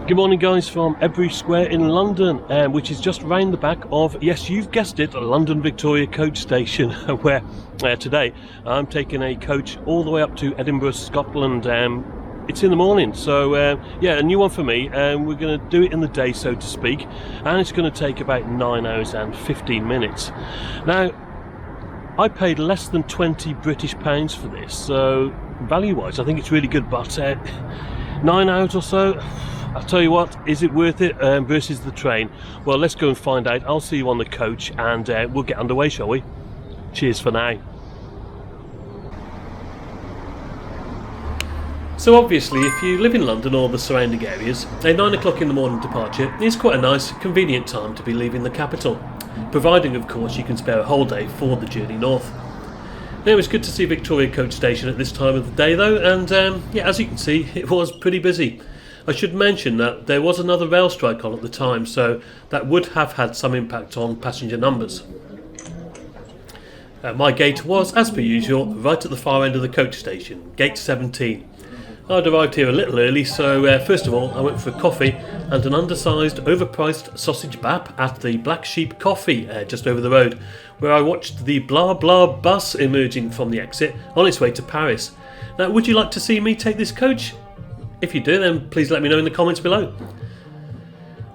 Good morning guys from Edinburgh Square in London, which is just round the back of, yes you've guessed it, London Victoria coach station, where today I'm taking a coach all the way up to Edinburgh, Scotland. It's in the morning, so yeah, a new one for me. We're going to do it in the day, so to speak, and it's going to take about 9 hours and 15 minutes. Now, I paid less than £20 for this, so value-wise I think it's really good, but 9 hours or so, I'll tell you what, is it worth it versus the train? Well, let's go and find out. I'll see you on the coach and we'll get underway, shall we? Cheers for now. So obviously, if you live in London or the surrounding areas, a 9 o'clock in the morning departure is quite a nice, convenient time to be leaving the capital, providing of course you can spare a whole day for the journey north. Now, it was good to see Victoria Coach Station at this time of the day though, and yeah, as you can see, it was pretty busy. I should mention that there was another rail strike on at the time, so that would have had some impact on passenger numbers. My gate was, as per usual, right at the far end of the coach station, gate 17. I'd arrived here a little early, so first of all I went for a coffee and an undersized, overpriced sausage bap at the Black Sheep Coffee just over the road, where I watched the blah blah bus emerging from the exit on its way to Paris. Now, would you like to see me take this coach? If you do, then please let me know in the comments below.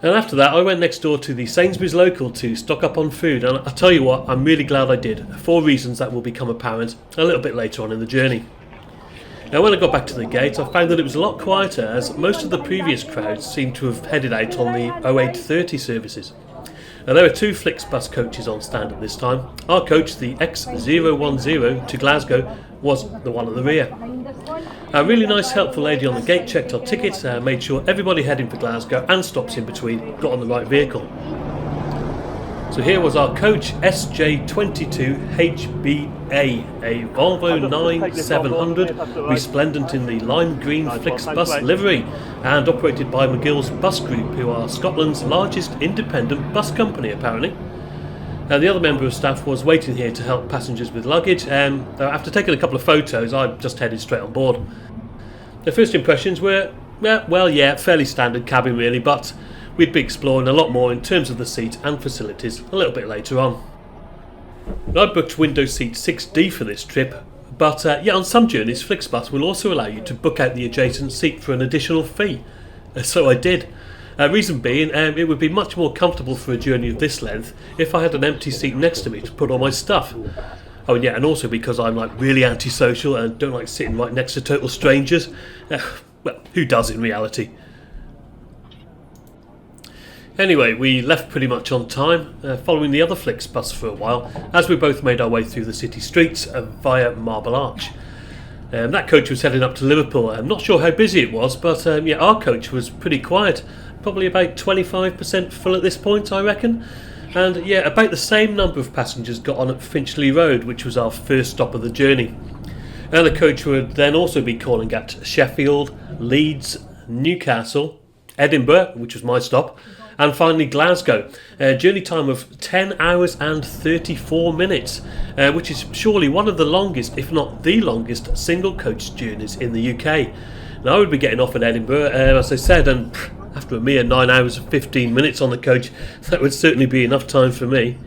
And after that, I went next door to the Sainsbury's local to stock up on food, and I'll tell you what, I'm really glad I did, for reasons that will become apparent a little bit later on in the journey. Now, when I got back to the gate, I found that it was a lot quieter, as most of the previous crowds seemed to have headed out on the 0830 services. Now, there were two Flixbus coaches on stand at this time. Our coach, the X010 to Glasgow, was the one at the rear. A really nice, helpful lady on the gate checked our tickets, made sure everybody heading for Glasgow and stops in between got on the right vehicle. So here was our coach, SJ22HBA, a Volvo 9700, resplendent in the lime green Flixbus livery, and operated by McGill's Bus Group, who are Scotland's largest independent bus company apparently. The other member of staff was waiting here to help passengers with luggage, and after taking a couple of photos I just headed straight on board. The first impressions were, well yeah, fairly standard cabin really, but we'd be exploring a lot more in terms of the seat and facilities a little bit later on. I booked window seat 6D for this trip, but yeah, on some journeys Flixbus will also allow you to book out the adjacent seat for an additional fee. So I did. Reason being, it would be much more comfortable for a journey of this length if I had an empty seat next to me to put all my stuff. Oh yeah, and also because I'm like really antisocial and don't like sitting right next to total strangers. Well, who does in reality? Anyway, we left pretty much on time, following the other Flixbus for a while, as we both made our way through the city streets via Marble Arch. That coach was heading up to Liverpool. I'm not sure how busy it was, but yeah, our coach was pretty quiet. Probably about 25% full at this point, I reckon. And yeah, about the same number of passengers got on at Finchley Road, which was our first stop of the journey. And the coach would then also be calling at Sheffield, Leeds, Newcastle, Edinburgh, which was my stop, and finally Glasgow. Journey time of 10 hours and 34 minutes, which is surely one of the longest, if not the longest, single coach journeys in the UK. Now, I would be getting off at Edinburgh, as I said, and after a mere 9 hours and 15 minutes on the coach, that would certainly be enough time for me.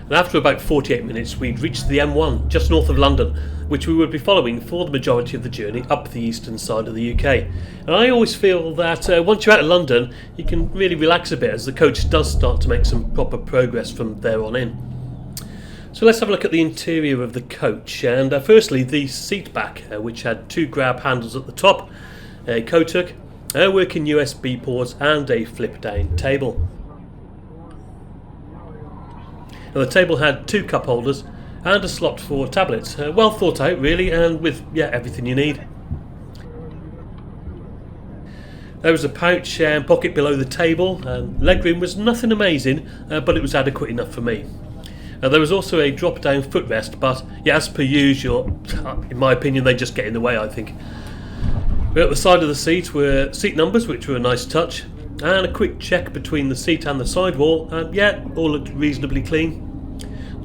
And after about 48 minutes, we'd reached the M1 just north of London, which we would be following for the majority of the journey up the eastern side of the UK. And I always feel that once you're out of London, you can really relax a bit, as the coach does start to make some proper progress from there on in. So let's have a look at the interior of the coach, and firstly the seat back, which had two grab handles at the top, a coat hook, a working USB port and a flip down table. Now, the table had two cup holders and a slot for tablets, well thought out really, and with everything you need. There was a pouch and pocket below the table, and legroom was nothing amazing, but it was adequate enough for me. There was also a drop-down footrest, but yeah, as per usual, in my opinion, they just get in the way, I think. At the side of the seat were seat numbers, which were a nice touch, and a quick check between the seat and the sidewall, and yeah, all looked reasonably clean.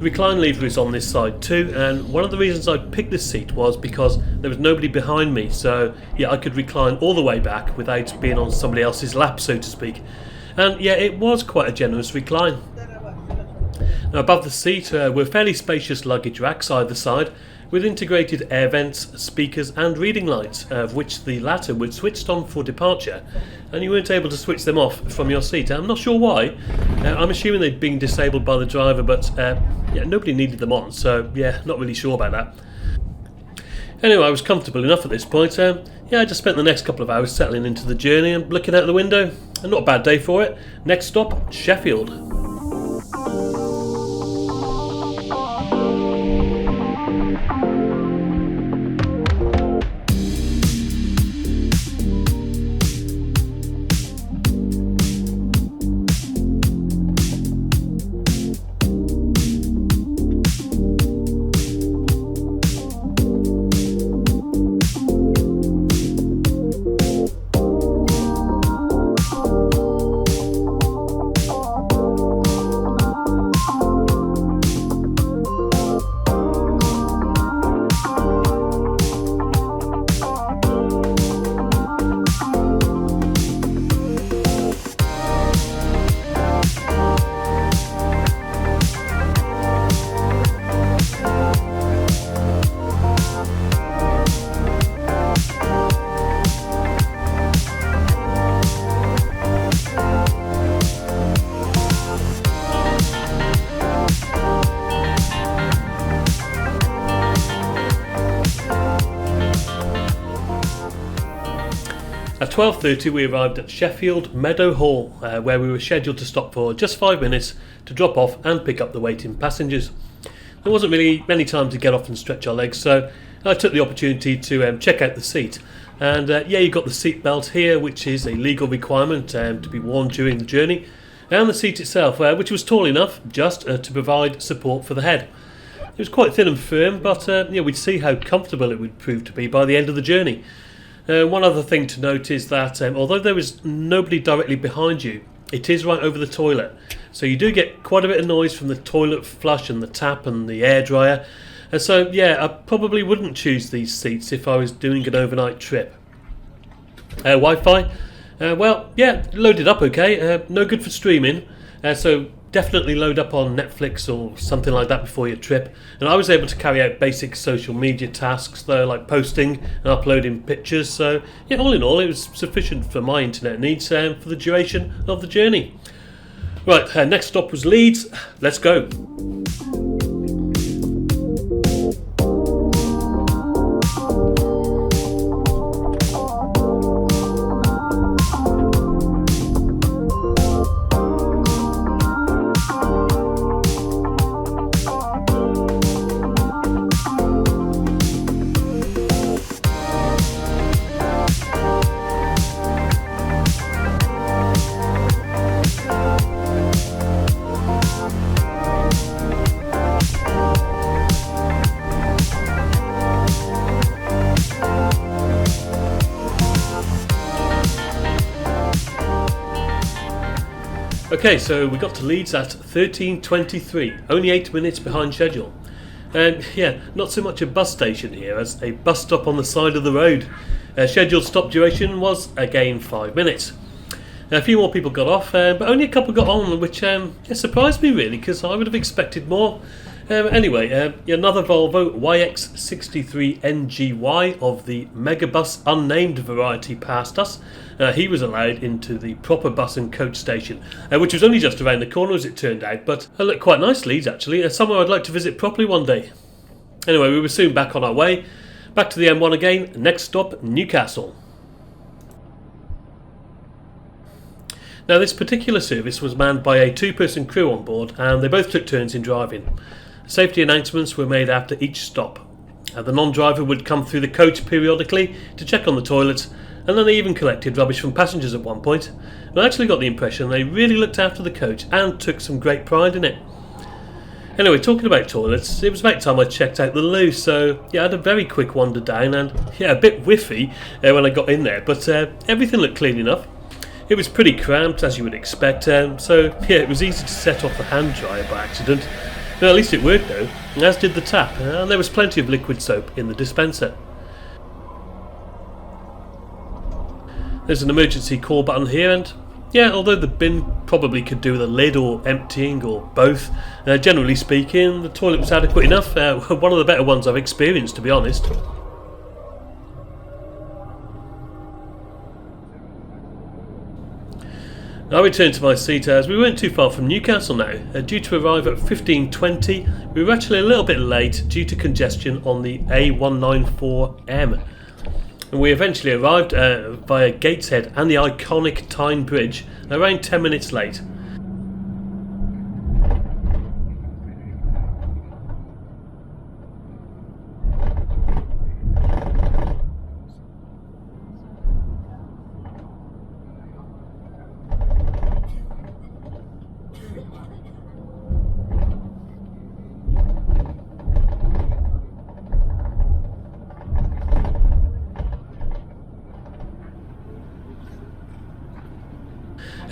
The recline lever is on this side too, and one of the reasons I picked this seat was because there was nobody behind me, so yeah, I could recline all the way back without being on somebody else's lap, so to speak. And yeah, it was quite a generous recline. Now, above the seat were fairly spacious luggage racks either side, with integrated air vents, speakers and reading lights, of which the latter were switched on for departure, and you weren't able to switch them off from your seat. I'm not sure why. I'm assuming they'd been disabled by the driver, but yeah, nobody needed them on, so yeah, not really sure about that. Anyway, I was comfortable enough at this point. Yeah, I just spent the next couple of hours settling into the journey and looking out the window. And not a bad day for it. Next stop, Sheffield. At 12:30 we arrived at Sheffield Meadow Hall, where we were scheduled to stop for just 5 minutes to drop off and pick up the waiting passengers. There wasn't really many time to get off and stretch our legs, so I took the opportunity to check out the seat. And yeah, you got the seat belt here, which is a legal requirement to be worn during the journey, and the seat itself, which was tall enough just to provide support for the head. It was quite thin and firm, but yeah, we'd see how comfortable it would prove to be by the end of the journey. One other thing to note is that although there is nobody directly behind you, it is right over the toilet. So you do get quite a bit of noise from the toilet flush and the tap and the air dryer. And so yeah, I probably wouldn't choose these seats if I was doing an overnight trip. Wi-Fi, well yeah, loaded up okay, no good for streaming. So definitely load up on Netflix or something like that before your trip. And I was able to carry out basic social media tasks though, like posting and uploading pictures. So yeah, all in all, it was sufficient for my internet needs for the duration of the journey. Right, next stop was Leeds. Let's go. Okay, so we got to Leeds at 13:23, only 8 minutes behind schedule. And yeah, not so much a bus station here as a bus stop on the side of the road. Scheduled stop duration was again 5 minutes. A few more people got off, but only a couple got on, which surprised me really, because I would have expected more. Anyway, another Volvo YX63NGY of the Megabus unnamed variety passed us. He was allowed into the proper bus and coach station, which was only just around the corner as it turned out, but looked quite nice, Leeds actually, somewhere I'd like to visit properly one day. Anyway, we were soon back on our way, back to the M1 again, next stop Newcastle. Now this particular service was manned by a two-person crew on board, and they both took turns in driving. Safety announcements were made after each stop. The non-driver would come through the coach periodically to check on the toilets, and then they even collected rubbish from passengers at one point. And I actually got the impression they really looked after the coach and took some great pride in it. Anyway, talking about toilets, it was about time I checked out the loo, so yeah, I had a very quick wander down, and yeah, a bit whiffy when I got in there, but everything looked clean enough. It was pretty cramped, as you would expect, so yeah, it was easy to set off the hand dryer by accident. Well, at least it worked though, as did the tap, and there was plenty of liquid soap in the dispenser. There's an emergency call button here, and yeah, although the bin probably could do with a lid or emptying or both, generally speaking, the toilet was adequate enough. One of the better ones I've experienced, to be honest. I returned to my seat as we weren't too far from Newcastle now. Due to arrive at 15:20, we were actually a little bit late due to congestion on the A194M. And we eventually arrived via Gateshead and the iconic Tyne Bridge around 10 minutes late.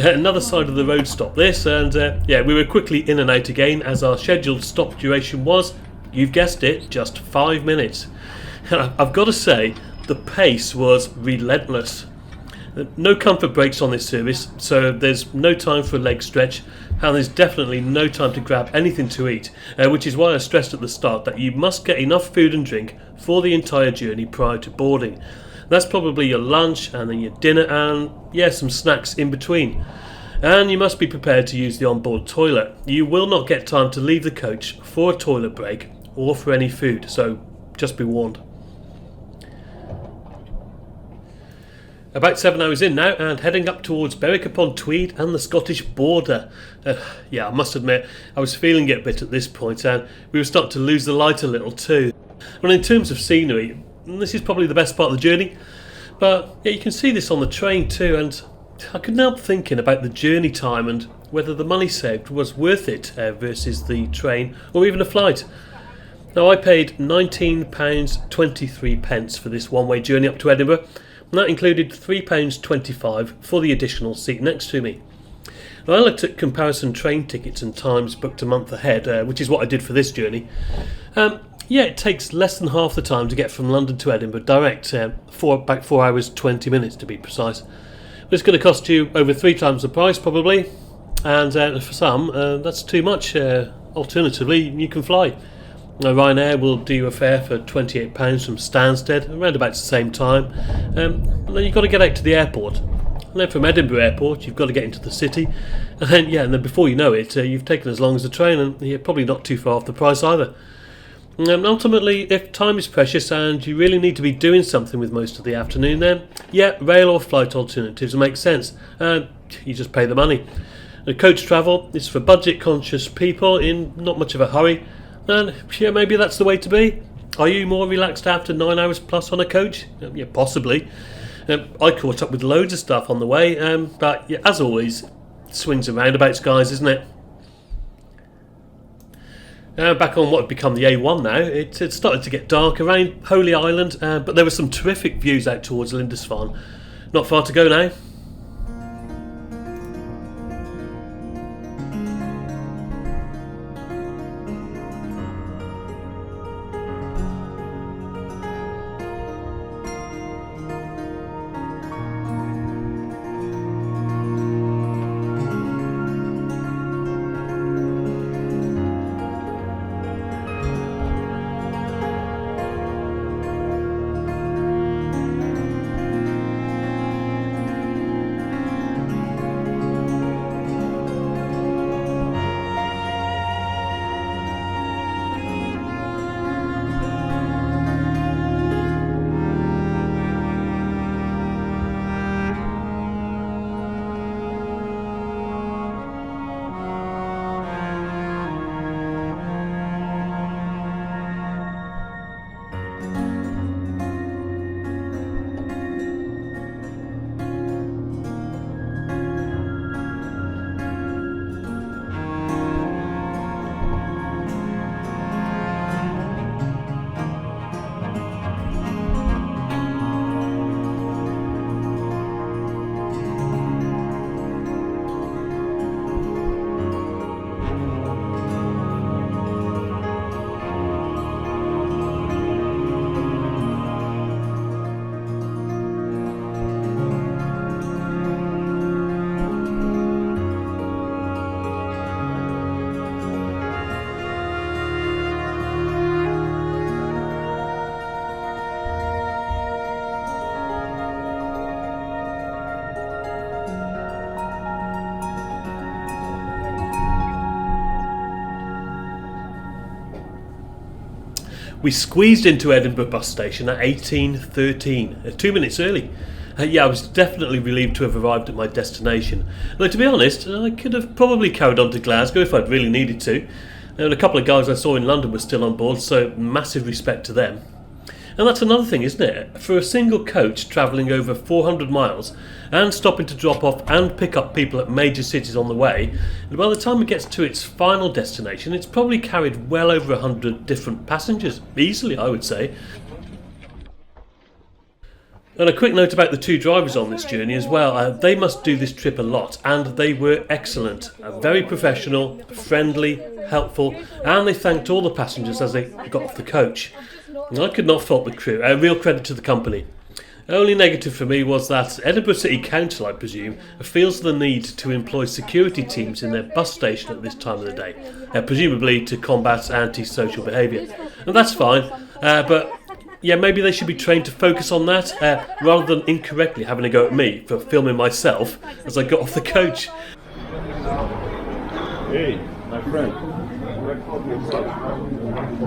Another side of the road stop this, and yeah, we were quickly in and out again as our scheduled stop duration was, you've guessed it, just 5 minutes. I've got to say, the pace was relentless. No comfort breaks on this service, so there's no time for a leg stretch, and there's definitely no time to grab anything to eat, which is why I stressed at the start that you must get enough food and drink for the entire journey prior to boarding. That's probably your lunch and then your dinner and, yeah, some snacks in between. And you must be prepared to use the onboard toilet. You will not get time to leave the coach for a toilet break or for any food, so just be warned. About 7 hours in now and heading up towards Berwick-upon-Tweed and the Scottish border. Yeah, I must admit, I was feeling it a bit at this point and we were starting to lose the light a little too. And in terms of scenery, this is probably the best part of the journey, but yeah, you can see this on the train too, and I couldn't help thinking about the journey time and whether the money saved was worth it versus the train or even a flight. Now I paid £19.23 for this one-way journey up to Edinburgh, and that included £3.25 for the additional seat next to me. Now I looked at comparison train tickets and times booked a month ahead, which is what I did for this journey. Yeah, it takes less than half the time to get from London to Edinburgh direct, about 4 hours 20 minutes to be precise. But it's going to cost you over 3 times the price probably, and for some that's too much. Alternatively, you can fly. Ryanair will do you a fare for £28 from Stansted, around about the same time, and then you've got to get out to the airport. And then from Edinburgh Airport, you've got to get into the city, and then before you know it, you've taken as long as the train, and you're probably not too far off the price either. Ultimately, if time is precious and you really need to be doing something with most of the afternoon, then yeah, rail or flight alternatives make sense. You just pay the money. The coach travel is for budget-conscious people in not much of a hurry, and yeah, maybe that's the way to be. Are you more relaxed after 9 hours plus on a coach? Yeah, possibly. I caught up with loads of stuff on the way, but yeah, as always, swings and roundabouts, guys, isn't it? Back on what had become the A1 now, it had started to get dark around Holy Island, but there were some terrific views out towards Lindisfarne. Not far to go now. We squeezed into Edinburgh bus station at 18:13, 2 minutes early. Yeah, I was definitely relieved to have arrived at my destination. Though to be honest, I could have probably carried on to Glasgow if I'd really needed to. And a couple of guys I saw in London were still on board, so massive respect to them. And that's another thing, isn't it? For a single coach travelling over 400 miles and stopping to drop off and pick up people at major cities on the way, and by the time it gets to its final destination, it's probably carried well over 100 different passengers. Easily, I would say. And a quick note about the two drivers on this journey as well. They must do this trip a lot, and they were excellent. Very professional, friendly, helpful, and they thanked all the passengers as they got off the coach. And I could not fault the crew. Real credit to the company. Only negative for me was that Edinburgh City Council, I presume, feels the need to employ security teams in their bus station at this time of the day, presumably to combat antisocial behaviour. And that's fine, but yeah, maybe they should be trained to focus on that, rather than incorrectly having a go at me for filming myself as I got off the coach. Hey, my friend.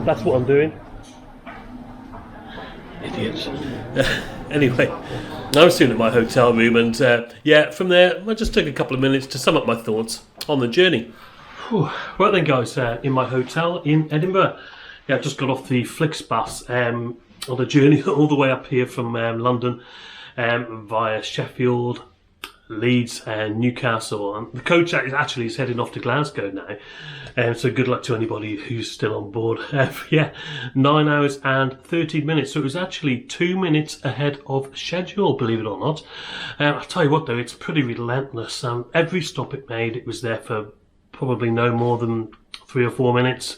That's what I'm doing. Idiots. Anyway, I was soon at my hotel room, and from there I just took a couple of minutes to sum up my thoughts on the journey. Whew. Right then guys, in my hotel in Edinburgh. Yeah, I just got off the Flixbus on the journey all the way up here from London via Sheffield, Leeds and Newcastle. And the coach actually is heading off to Glasgow now, so good luck to anybody who's still on board. 9 hours and 13 minutes, so it was actually 2 minutes ahead of schedule, believe it or not. I'll tell you what though, it's pretty relentless. Every stop it made, it was there for probably no more than 3 or 4 minutes.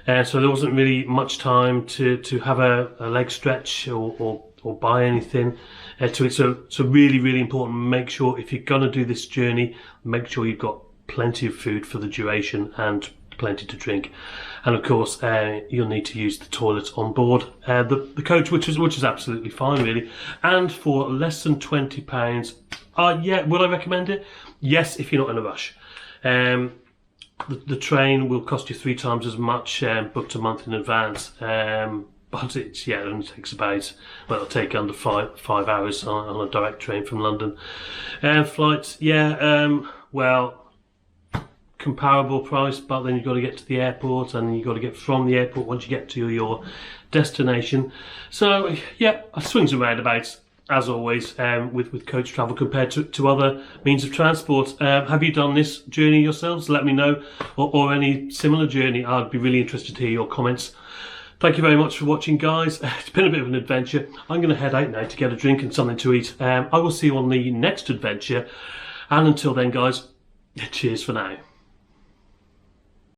So there wasn't really much time to have a leg stretch or buy anything to it. So really, really important. Make sure if you're going to do this journey, make sure you've got plenty of food for the duration and plenty to drink. And of course, you'll need to use the toilets on board the coach, which is absolutely fine, really. And for less than £20, would I recommend it? Yes, if you're not in a rush. The train will cost you 3 times as much, booked a month in advance, but it only takes about, it'll take under 5 hours on a direct train from London. Flights, comparable price, but then you've got to get to the airport, and you've got to get from the airport once you get to your destination. So swings and roundabouts, as always, with coach travel compared to other means of transport. Have you done this journey yourselves? Let me know, or any similar journey. I'd be really interested to hear your comments. Thank you very much for watching, guys. It's been a bit of an adventure. I'm going to head out now to get a drink and something to eat. I will see you on the next adventure, and until then, guys, cheers for now.